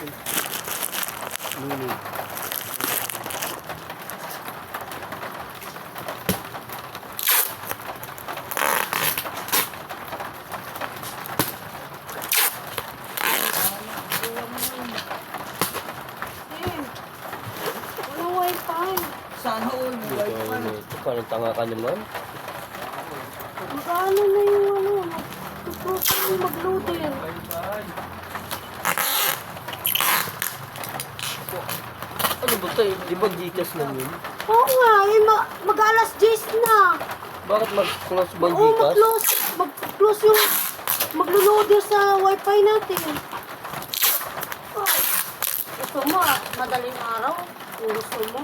natin. Mini. Walang wifi. Sana all may wifi. Ito, parang tanga ka naman. Magkano na yung ano? Magkano yung mag-loader? Ano ba tayo? Di ba Gcash lang yun? Oo nga, eh, mag-alas 10 na. Bakit mag-close ba Oo, Gcash? mag-close yung maglo-loader sa wifi natin. Oh, gusto mo, madaling araw. Kung gusto mo.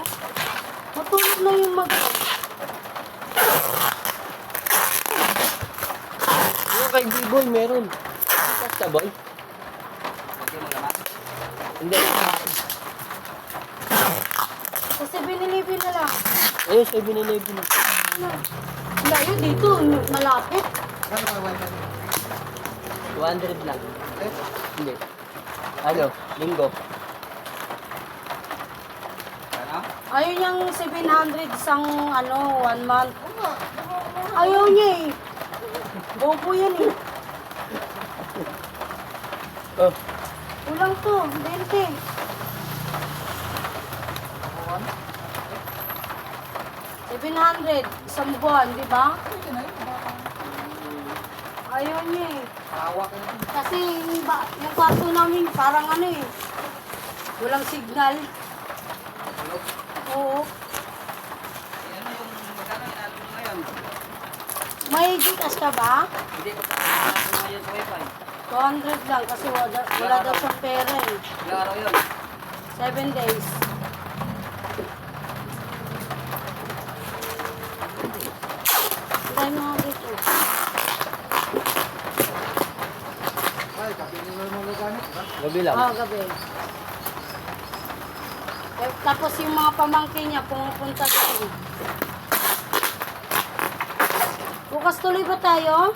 Matulog na yung Ano kay B-Boy meron? Basta boy? Hindi. Sa 7-Eleven na lang. Ayun, 7-Eleven. Wala yun, dito, malapit. 200 lang. Hindi. Ano? Linggo. Ayaw niyang 700 isang 1 month. Ayaw niya eh. Bobo yan eh. Oh, Kulang to, 20. $700, isang buwan, di ba? Ayaw niya eh. Kasi yung kwarto namin parang walang signal. Oo. May Gcash ka ba? Hindi ko ngayon sa wifi. 200 lang kasi wala daw siyang pera eh. Ilang araw yun? 7 days. Try mo nga dito. gabi lang. Gabi. Tapos yung mga pamangkin niya pumupunta doon. Bukas tuloy ba tayo?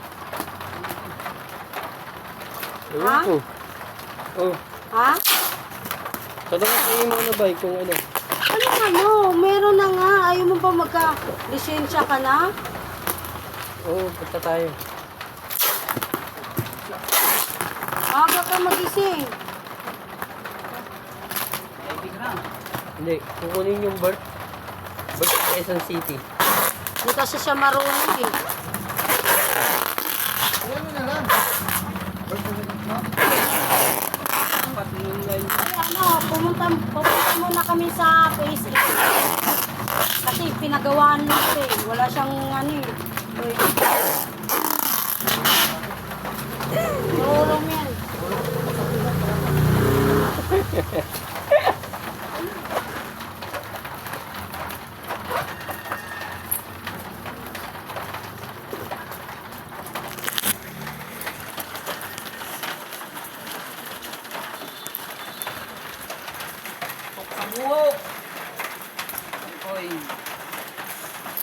Ewan Ha? ko. Oh, Ha? tanong ko yung mga bay kung ano. Meron na nga. Ayaw mo ba magka-lisensya ka na? Oo, punta tayo. Aga ka magising. Ibig na. Hindi, kukunin yung birth sa Quezon City. Hindi kasi siya marunong eh. Ay, pumunta muna kami sa Phase 8. Kasi pinagawaan mo ito eh. Wala siyang Marunong yan. Sa buhok. Oy.